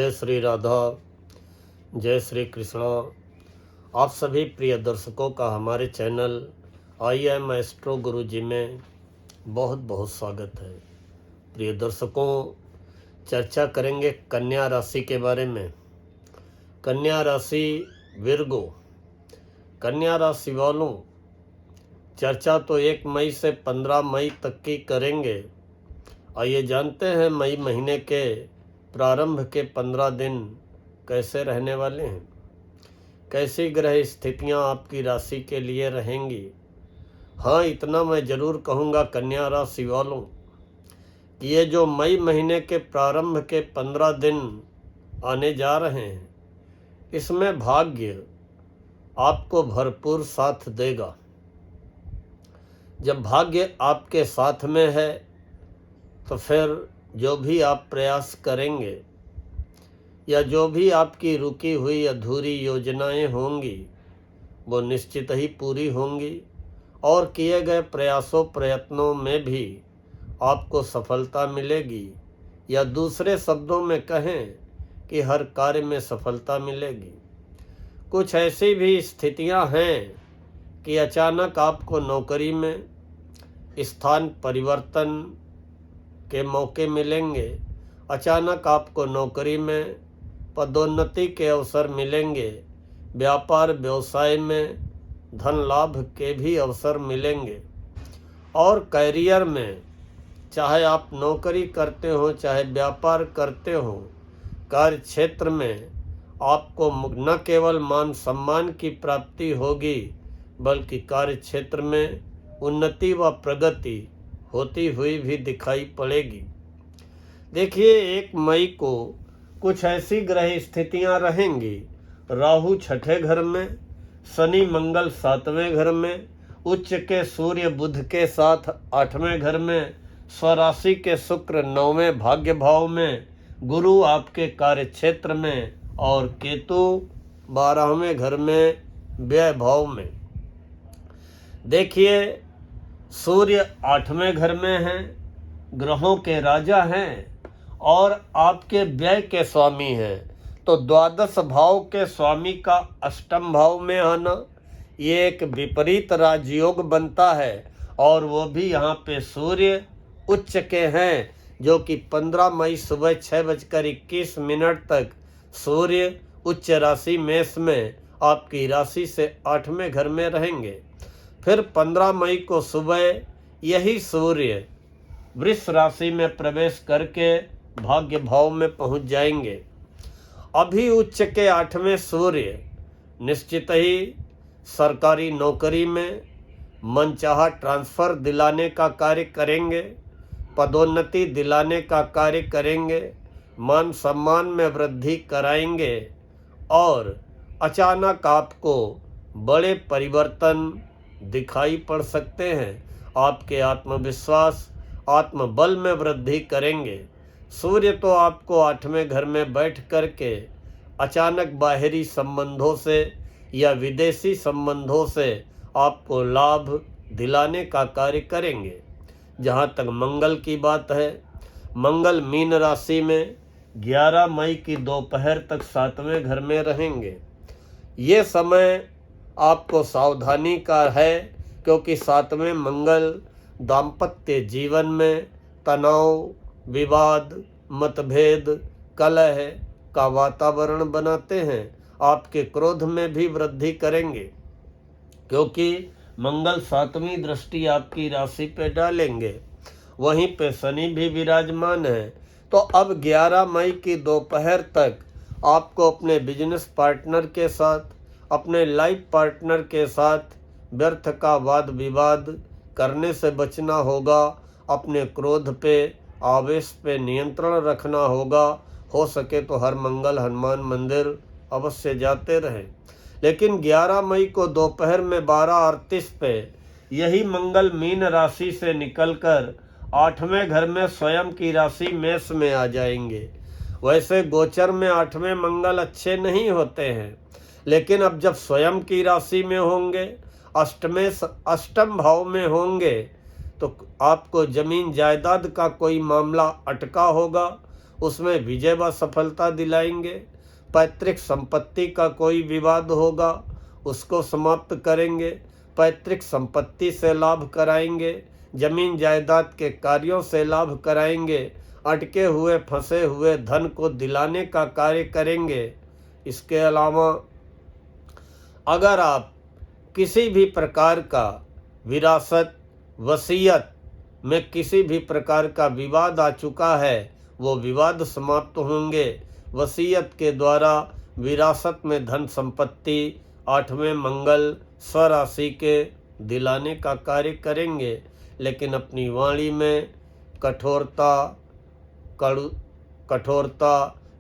जय श्री राधा, जय श्री कृष्णा। आप सभी प्रिय दर्शकों का हमारे चैनल आई एम एस्ट्रो गुरु जी में बहुत बहुत स्वागत है। प्रिय दर्शकों, चर्चा करेंगे कन्या राशि के बारे में। कन्या राशि विर्गो। कन्या राशि वालों, चर्चा तो 1 मई से 15 मई तक की करेंगे। आइए जानते हैं मई महीने के प्रारंभ के 15 दिन कैसे रहने वाले हैं, कैसी ग्रह स्थितियां आपकी राशि के लिए रहेंगी। हाँ, इतना मैं ज़रूर कहूँगा कन्या राशि वालों कि ये जो मई महीने के प्रारंभ के 15 दिन आने जा रहे हैं, इसमें भाग्य आपको भरपूर साथ देगा। जब भाग्य आपके साथ में है तो फिर जो भी आप प्रयास करेंगे या जो भी आपकी रुकी हुई अधूरी योजनाएं होंगी वो निश्चित ही पूरी होंगी और किए गए प्रयत्नों में भी आपको सफलता मिलेगी, या दूसरे शब्दों में कहें कि हर कार्य में सफलता मिलेगी। कुछ ऐसी भी स्थितियां हैं कि अचानक आपको नौकरी में स्थान परिवर्तन के मौके मिलेंगे, अचानक आपको नौकरी में पदोन्नति के अवसर मिलेंगे, व्यापार व्यवसाय में धन लाभ के भी अवसर मिलेंगे। और कैरियर में, चाहे आप नौकरी करते हो चाहे व्यापार करते हो, कार्य क्षेत्र में आपको न केवल मान सम्मान की प्राप्ति होगी बल्कि कार्य क्षेत्र में उन्नति व प्रगति होती हुई भी दिखाई पड़ेगी। देखिए, 1 मई को कुछ ऐसी ग्रह स्थितियां रहेंगी। राहु 6ठे घर में, शनि मंगल 7वें घर में, उच्च के सूर्य बुध के साथ 8वें घर में, स्वराशि के शुक्र 9वें भाग्य भाव में, गुरु आपके कार्य क्षेत्र में और केतु 12वें घर में व्यय भाव में। देखिए, सूर्य 8वें घर में हैं, ग्रहों के राजा हैं और आपके व्यय के स्वामी हैं, तो द्वादश भाव के स्वामी का अष्टम भाव में आना ये एक विपरीत राजयोग बनता है। और वो भी यहाँ पे सूर्य उच्च के हैं, जो कि 15 मई सुबह 6:21 तक सूर्य उच्च राशि मेष में आपकी राशि से 8वें घर में रहेंगे। फिर 15 मई को सुबह यही सूर्य वृष राशि में प्रवेश करके भाग्य भाव में पहुंच जाएंगे। अभी उच्च के 8वें सूर्य निश्चित ही सरकारी नौकरी में मनचाहा ट्रांसफ़र दिलाने का कार्य करेंगे, पदोन्नति दिलाने का कार्य करेंगे, मान सम्मान में वृद्धि कराएंगे और अचानक आपको बड़े परिवर्तन दिखाई पड़ सकते हैं। आपके आत्मविश्वास आत्मबल में वृद्धि करेंगे। सूर्य तो आपको 8वें घर में बैठ करके अचानक बाहरी संबंधों से या विदेशी संबंधों से आपको लाभ दिलाने का कार्य करेंगे। जहाँ तक मंगल की बात है, मंगल मीन राशि में 11 मई की दोपहर तक 7वें घर में रहेंगे। ये समय आपको सावधानी का है, क्योंकि 7वें मंगल दाम्पत्य जीवन में तनाव, विवाद, मतभेद, कलह का वातावरण बनाते हैं। आपके क्रोध में भी वृद्धि करेंगे, क्योंकि मंगल 7वीं दृष्टि आपकी राशि पे डालेंगे। वहीं पे शनि भी विराजमान है। तो अब 11 मई की दोपहर तक आपको अपने बिजनेस पार्टनर के साथ, अपने लाइफ पार्टनर के साथ व्यर्थ का वाद विवाद करने से बचना होगा। अपने क्रोध पे, आवेश पे नियंत्रण रखना होगा। हो सके तो हर मंगल हनुमान मंदिर अवश्य जाते रहें। लेकिन 11 मई को दोपहर में 12:38 पे यही मंगल मीन राशि से निकलकर 8वें घर में स्वयं की राशि मेष में आ जाएंगे। वैसे गोचर में 8वें मंगल अच्छे नहीं होते हैं, लेकिन अब जब स्वयं की राशि में होंगे, अष्टम भाव में होंगे, तो आपको जमीन जायदाद का कोई मामला अटका होगा, उसमें विजय व सफलता दिलाएंगे। पैतृक संपत्ति का कोई विवाद होगा, उसको समाप्त करेंगे। पैतृक संपत्ति से लाभ कराएंगे। जमीन जायदाद के कार्यों से लाभ कराएंगे। अटके हुए फंसे हुए धन को दिलाने का कार्य करेंगे। इसके अलावा अगर आप किसी भी प्रकार का विरासत, वसीयत में किसी भी प्रकार का विवाद आ चुका है, वो विवाद समाप्त होंगे। वसीयत के द्वारा विरासत में धन संपत्ति 8वें मंगल स्वराशि के दिलाने का कार्य करेंगे। लेकिन अपनी वाणी में कठोरता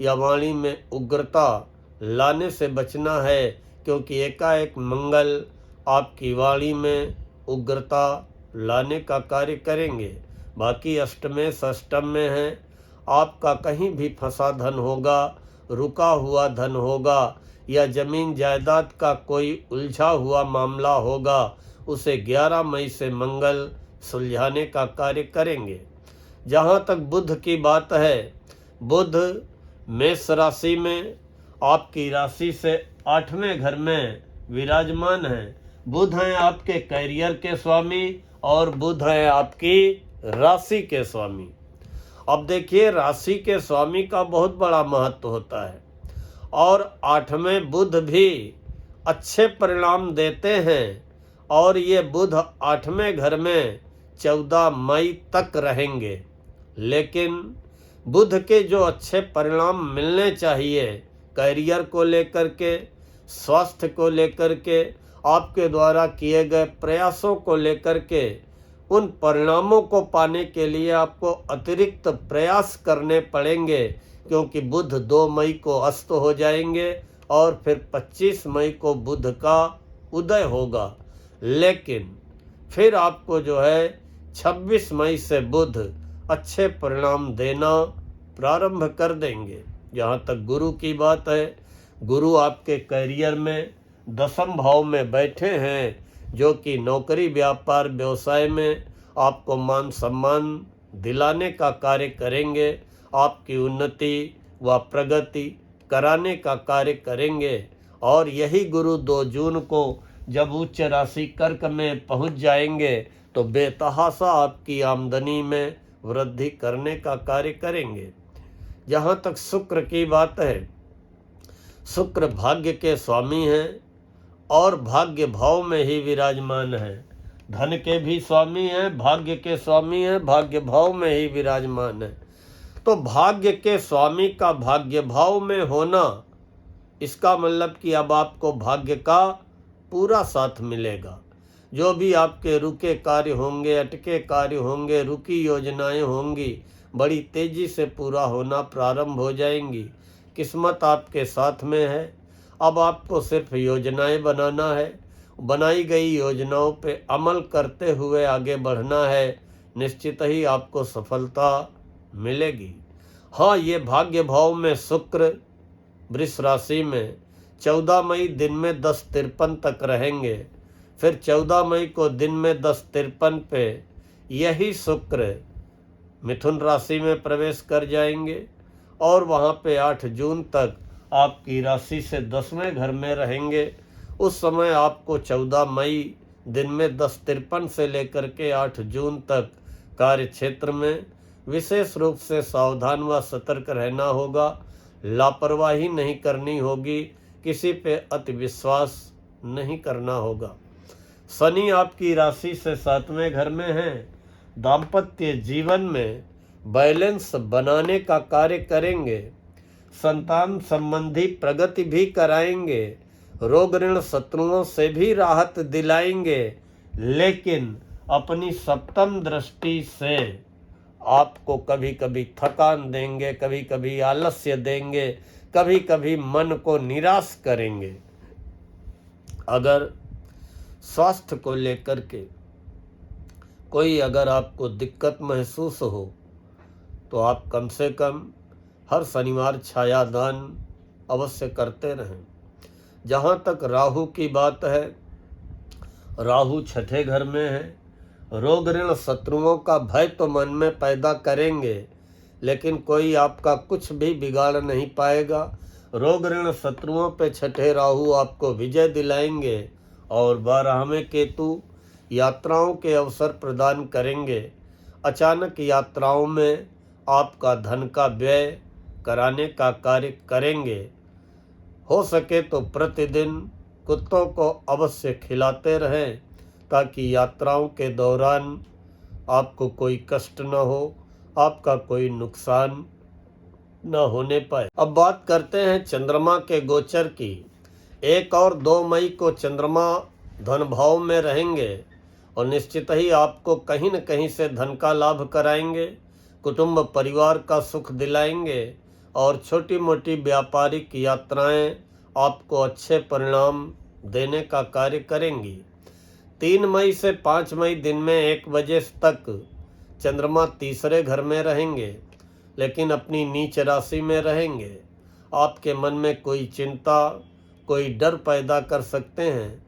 या वाणी में उग्रता लाने से बचना है, क्योंकि एकाएक मंगल आपकी वाणी में उग्रता लाने का कार्य करेंगे। बाकी अष्टमें षष्टम में है, आपका कहीं भी फंसा धन होगा, रुका हुआ धन होगा, या जमीन जायदाद का कोई उलझा हुआ मामला होगा, उसे 11 मई से मंगल सुलझाने का कार्य करेंगे। जहाँ तक बुध की बात है, बुध मेष राशि में आपकी राशि से 8वें घर में विराजमान है। बुध हैं आपके कैरियर के स्वामी और बुध हैं आपकी राशि के स्वामी। अब देखिए, राशि के स्वामी का बहुत बड़ा महत्व होता है और 8वें बुध भी अच्छे परिणाम देते हैं। और ये बुध 8वें घर में 14 मई तक रहेंगे। लेकिन बुध के जो अच्छे परिणाम मिलने चाहिए, कैरियर को लेकर के, स्वास्थ्य को लेकर के, आपके द्वारा किए गए प्रयासों को लेकर के, उन परिणामों को पाने के लिए आपको अतिरिक्त प्रयास करने पड़ेंगे, क्योंकि बुध 2 मई को अस्त हो जाएंगे और फिर 25 मई को बुध का उदय होगा। लेकिन फिर आपको जो है 26 मई से बुध अच्छे परिणाम देना प्रारंभ कर देंगे। जहाँ तक गुरु की बात है, गुरु आपके करियर में 10वें भाव में बैठे हैं, जो कि नौकरी, व्यापार, व्यवसाय में आपको मान सम्मान दिलाने का कार्य करेंगे। आपकी उन्नति व प्रगति कराने का कार्य करेंगे। और यही गुरु 2 जून को जब उच्च राशि कर्क में पहुंच जाएंगे तो बेतहाशा आपकी आमदनी में वृद्धि करने का कार्य करेंगे। जहाँ तक शुक्र की बात है, शुक्र भाग्य के स्वामी हैं और भाग्य भाव में ही विराजमान है। धन के भी स्वामी हैं, भाग्य के स्वामी हैं, भाग्य भाव में ही विराजमान है। तो भाग्य के स्वामी का भाग्य भाव में होना, इसका मतलब कि अब आपको भाग्य का पूरा साथ मिलेगा। जो भी आपके रुके कार्य होंगे, अटके कार्य होंगे, रुकी योजनाएं होंगी, बड़ी तेजी से पूरा होना प्रारंभ हो जाएंगी। किस्मत आपके साथ में है। अब आपको सिर्फ योजनाएं बनाना है, बनाई गई योजनाओं पे अमल करते हुए आगे बढ़ना है। निश्चित ही आपको सफलता मिलेगी। हाँ, ये भाग्य भाव में शुक्र वृष राशि में 14 मई दिन में 10:53 तक रहेंगे। फिर 14 मई को दिन में 10:53 पे यही शुक्र मिथुन राशि में प्रवेश कर जाएंगे और वहाँ पे 8 जून तक आपकी राशि से 10वें घर में रहेंगे। उस समय आपको 14 मई दिन में 10:53 से लेकर के 8 जून तक कार्य क्षेत्र में विशेष रूप से सावधान व सतर्क रहना होगा। लापरवाही नहीं करनी होगी, किसी पे अति विश्वास नहीं करना होगा। शनि आपकी राशि से 7वें घर में है। दाम्पत्य जीवन में बैलेंस बनाने का कार्य करेंगे। संतान संबंधी प्रगति भी कराएंगे। रोग ऋण शत्रुओं से भी राहत दिलाएंगे। लेकिन अपनी सप्तम दृष्टि से आपको कभी कभी थकान देंगे, कभी कभी आलस्य देंगे, कभी कभी मन को निराश करेंगे। अगर स्वास्थ्य को लेकर के कोई अगर आपको दिक्कत महसूस हो तो आप कम से कम हर शनिवार छायादान अवश्य करते रहें। जहाँ तक राहु की बात है, राहु 6ठे घर में है। रोग ऋण शत्रुओं का भय तो मन में पैदा करेंगे, लेकिन कोई आपका कुछ भी बिगाड़ नहीं पाएगा। रोग ऋण शत्रुओं पे छठे राहु आपको विजय दिलाएंगे और 12वें केतु यात्राओं के अवसर प्रदान करेंगे। अचानक यात्राओं में आपका धन का व्यय कराने का कार्य करेंगे। हो सके तो प्रतिदिन कुत्तों को अवश्य खिलाते रहें ताकि यात्राओं के दौरान आपको कोई कष्ट न हो, आपका कोई नुकसान न होने पाए। अब बात करते हैं चंद्रमा के गोचर की। 1 और 2 मई को चंद्रमा धन भाव में रहेंगे और निश्चित ही आपको कहीं न कहीं से धन का लाभ कराएंगे, कुटुंब परिवार का सुख दिलाएंगे और छोटी मोटी व्यापारिक यात्राएं आपको अच्छे परिणाम देने का कार्य करेंगी। 3 मई से 5 मई दिन में 1 बजे तक चंद्रमा तीसरे घर में रहेंगे, लेकिन अपनी नीच राशि में रहेंगे। आपके मन में कोई चिंता, कोई डर पैदा कर सकते हैं।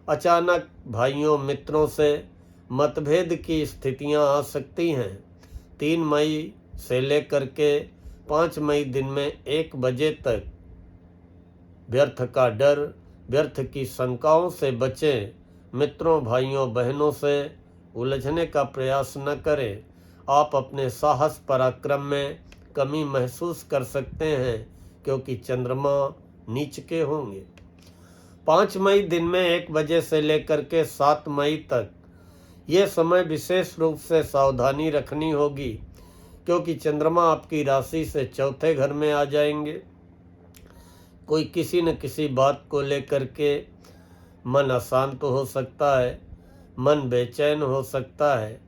अचानक भाइयों मित्रों से मतभेद की स्थितियां आ सकती हैं। 3 मई से लेकर के 5 मई दिन में 1 बजे तक व्यर्थ का डर, व्यर्थ की शंकाओं से बचें। मित्रों, भाइयों, बहनों से उलझने का प्रयास न करें। आप अपने साहस पराक्रम में कमी महसूस कर सकते हैं क्योंकि चंद्रमा नीच के होंगे। 5 मई दिन में 1 बजे से लेकर के 7 मई तक ये समय विशेष रूप से सावधानी रखनी होगी क्योंकि चंद्रमा आपकी राशि से चौथे घर में आ जाएंगे। कोई किसी न किसी बात को लेकर के मन अशांत हो सकता है, मन बेचैन हो सकता है,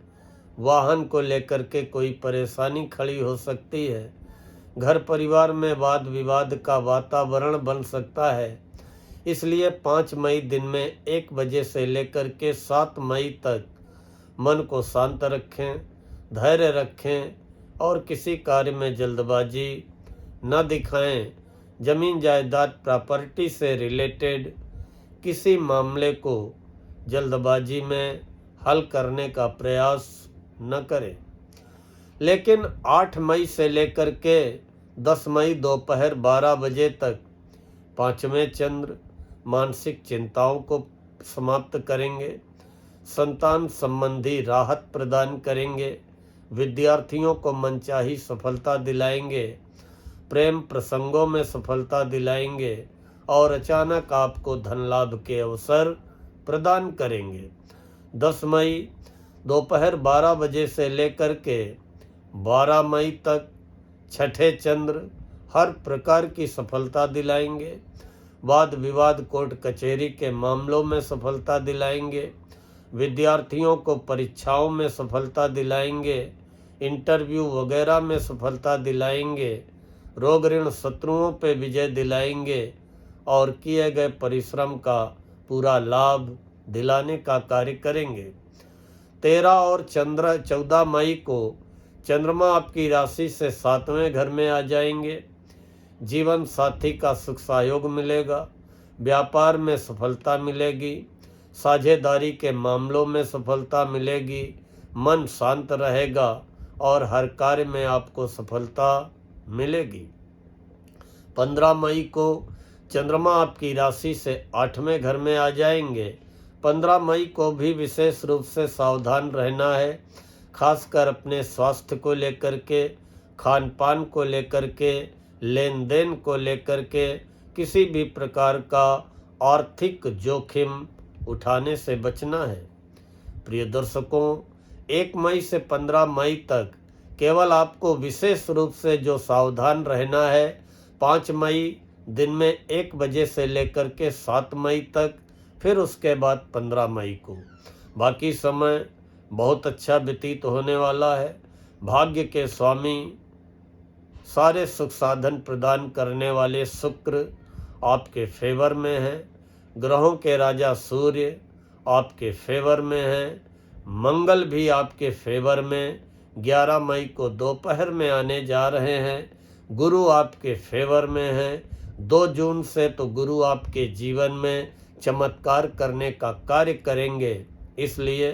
वाहन को लेकर के कोई परेशानी खड़ी हो सकती है, घर परिवार में वाद विवाद का वातावरण बन सकता है। इसलिए 5 मई दिन में 1 बजे से लेकर के 7 मई तक मन को शांत रखें, धैर्य रखें और किसी कार्य में जल्दबाजी न दिखाएं। जमीन जायदाद प्रॉपर्टी से रिलेटेड किसी मामले को जल्दबाजी में हल करने का प्रयास न करें। लेकिन 8 मई से लेकर के 10 मई दोपहर 12 बजे तक 5वें चंद्र मानसिक चिंताओं को समाप्त करेंगे, संतान संबंधी राहत प्रदान करेंगे, विद्यार्थियों को मनचाही सफलता दिलाएंगे, प्रेम प्रसंगों में सफलता दिलाएंगे और अचानक आपको धन लाभ के अवसर प्रदान करेंगे। 10 मई दोपहर 12 बजे से लेकर के 12 मई तक छठे चंद्र हर प्रकार की सफलता दिलाएंगे, वाद विवाद कोर्ट कचहरी के मामलों में सफलता दिलाएंगे, विद्यार्थियों को परीक्षाओं में सफलता दिलाएंगे, इंटरव्यू वगैरह में सफलता दिलाएंगे, रोग ऋण शत्रुओं पे विजय दिलाएंगे और किए गए परिश्रम का पूरा लाभ दिलाने का कार्य करेंगे। 13 और 14 मई को चंद्रमा आपकी राशि से 7वें घर में आ जाएंगे। जीवन साथी का सुख सहयोग मिलेगा, व्यापार में सफलता मिलेगी, साझेदारी के मामलों में सफलता मिलेगी, मन शांत रहेगा और हर कार्य में आपको सफलता मिलेगी। 15 मई को चंद्रमा आपकी राशि से 8वें घर में आ जाएंगे। 15 मई को भी विशेष रूप से सावधान रहना है, खासकर अपने स्वास्थ्य को लेकर के, खान पान को लेकर के, लेन देन को लेकर के किसी भी प्रकार का आर्थिक जोखिम उठाने से बचना है। प्रिय दर्शकों, 1 मई से 15 मई तक केवल आपको विशेष रूप से जो सावधान रहना है, 5 मई दिन में 1 बजे से लेकर के 7 मई तक, फिर उसके बाद 15 मई को। बाकी समय बहुत अच्छा व्यतीत होने वाला है। भाग्य के स्वामी, सारे सुख साधन प्रदान करने वाले शुक्र आपके फेवर में हैं, ग्रहों के राजा सूर्य आपके फेवर में हैं, मंगल भी आपके फेवर में 11 मई को दोपहर में आने जा रहे हैं, गुरु आपके फेवर में हैं। 2 जून से तो गुरु आपके जीवन में चमत्कार करने का कार्य करेंगे, इसलिए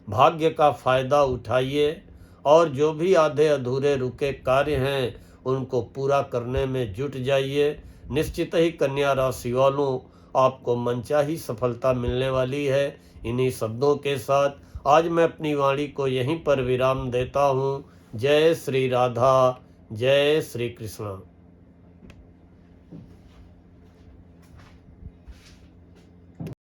भाग्य का फायदा उठाइए और जो भी आधे अधूरे रुके कार्य हैं उनको पूरा करने में जुट जाइए। निश्चित ही कन्या राशि वालों, आपको मनचाही सफलता मिलने वाली है। इन्हीं शब्दों के साथ आज मैं अपनी वाणी को यहीं पर विराम देता हूँ। जय श्री राधा, जय श्री कृष्ण।